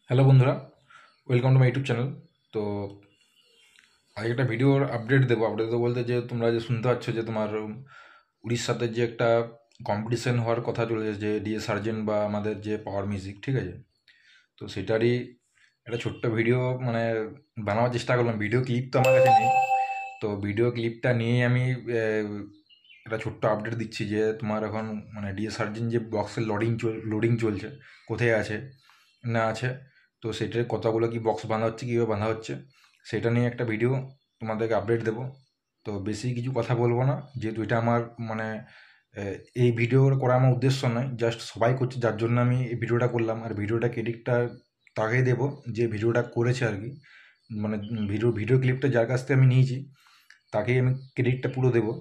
Hello বন্ধুরা, welcome to my YouTube channel. তো আজ একটা ভিডিওর আপডেট দেবো বলতে যে তোমরা যে শুনতে পাচ্ছ যে তোমার উড়িষ্যাতে যে একটা কম্পিটিশন হওয়ার কথা চলেছে, যে ডিএ সার্জেন্ট বা আমাদের যে পাওয়ার মিউজিক, ঠিক আছে। তো সেটারই একটা ছোট্ট ভিডিও বানানোর চেষ্টা করলাম। ভিডিও ক্লিপ তো আমার কাছে নেই, তো ভিডিও ক্লিপটা নিয়েই আমি একটা ছোট্ট আপডেট দিচ্ছি যে তোমার এখন ডিএ সার্জেন্ট যে বক্সের লোডিং চলছে, কোথায় আছে না আছে, তো সেটার কতগুলো কি বক্স বাঁধা হচ্ছে, কীভাবে বাঁধা হচ্ছে, সেটা নিয়ে একটা ভিডিও তোমাদেরকে আপডেট দেবো। তো বেশি কিছু কথা বলবো না, যেহেতু এটা আমার মানে এই ভিডিও করা আমার উদ্দেশ্য নয়, জাস্ট সবাই করছে যার জন্য আমি এই ভিডিওটা করলাম। আর ভিডিওটা ক্রেডিটটা তাকেই দেবো যে ভিডিওটা করেছে আর কি, ভিডিও ক্লিপটা যার কাছ থেকে আমি নিয়েছি তাকেই আমি ক্রেডিটটা পুরো দেবো।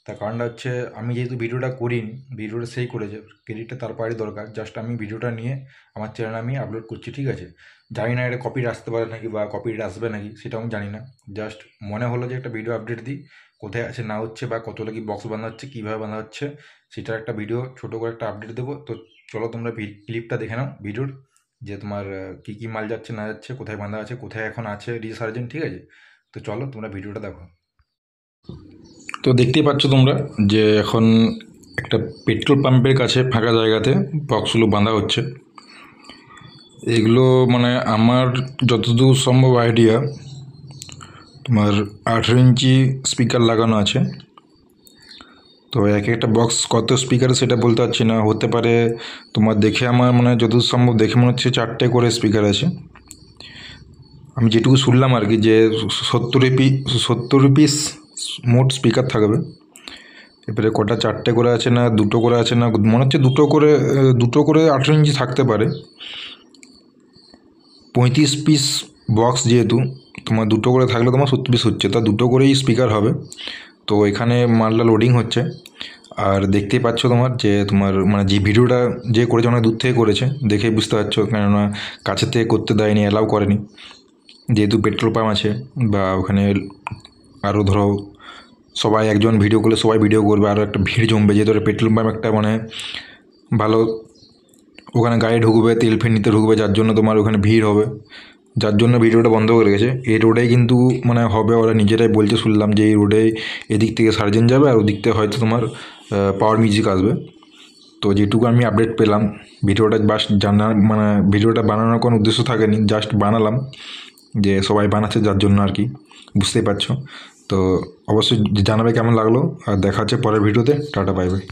তার কারণটা হচ্ছে, আমি যেহেতু ভিডিওটা করিনি, ভিডিওটা সেই করেছে, ক্রেডিটটা তার পাড়ি দরকার। জাস্ট আমি ভিডিওটা নিয়ে আমার চ্যানেলে আমি আপলোড করছি, ঠিক আছে। জানি না এটা কপিরাইট আসতে পারে নাকি বা কপিরাইট আসবে নাকি, সেটাও আমি জানি না। জাস্ট মনে হলো যে একটা ভিডিও আপডেট দিই, কোথায় আছে না হচ্ছে বা কতটা কি বক্স বাঁধা হচ্ছে, কীভাবে বাঁধা হচ্ছে, সেটার একটা ভিডিও ছোটো করে একটা আপডেট দেবো। তো চলো তোমরা ক্লিপটা দেখে নাও ভিডিওর, যে তোমার কী কী মাল যাচ্ছে না যাচ্ছে, কোথায় বাঁধা আছে, কোথায় এখন আছে রিসার্জেন্ট, ঠিক আছে। তো চলো তোমরা ভিডিওটা দেখো। তো দেখতেই পাচ্ছ তোমরা যে এখন একটা পেট্রোল পাম্পের কাছে ফাঁকা জায়গাতে বক্সগুলো বাঁধা হচ্ছে। এগুলো আমার যতদূর সম্ভব আইডিয়া, তোমার 18 ইঞ্চি স্পিকার লাগানো আছে। তো এক একটা বক্স কত স্পিকার সেটা বলতে পারছি না, হতে পারে তোমার দেখে আমার যতদূর সম্ভব দেখে মনে হচ্ছে 4টে করে স্পিকার আছে। আমি যেটুকু শুনলাম আর কি, যে 70 পিস মোট স্পিকার থাকবে। এবারে কটা 4টে করে আছে না 2টো করে আছে না, মনে হচ্ছে 2টো করে 18 ইঞ্চি থাকতে পারে। 35 পিস বক্স, যেহেতু তোমার 2টো করে থাকলে তোমার 70 পিস হচ্ছে, তা 2টো করেই স্পিকার হবে। তো এখানে মালটা লোডিং হচ্ছে। আর দেখতেই পাচ্ছ তোমার যে যে ভিডিওটা যে করেছে অনেক দূর থেকে করেছে, দেখে বুঝতে পারছো, কেননা কাছের থেকে করতে দেয়নি, অ্যালাউ করেনি। যেহেতু পেট্রোল পাম্প আছে বা ওখানে আরও ধরো সবাই একজন ভিডিও করলে সবাই ভিডিও করবে, আরও একটা ভিড় জমবে, যেহেতু পেট্রোল পাম্প একটা ভালো, ওখানে গাড়ি ঢুকবে, তেল ফেল নিতে ঢুকবে, যার জন্য তোমার ওখানে ভিড় হবে, যার জন্য ভিডিওটা বন্ধ করে রেখেছে। এই রোডেই কিন্তু হবে, ওরা নিজেরাই বলছে, শুনলাম যে এই রোডে এদিক থেকে সার্জেন্ট যাবে আর ওদিক থেকে হয়তো তোমার পাওয়ার মিউজিক আসবে। তো যেটুকু আমি আপডেট পেলাম, ভিডিওটা বাস ভিডিওটা বানানোর কোনো উদ্দেশ্য থাকেনি, জাস্ট বানালাম, যে সবাই বানাচ্ছে যার জন্য আর কি, বুঝতেই পারছো। তো অবশ্যই জানাবে কেমন লাগলো, আর দেখা হচ্ছে পরের ভিডিওতে। Tata, bye bye.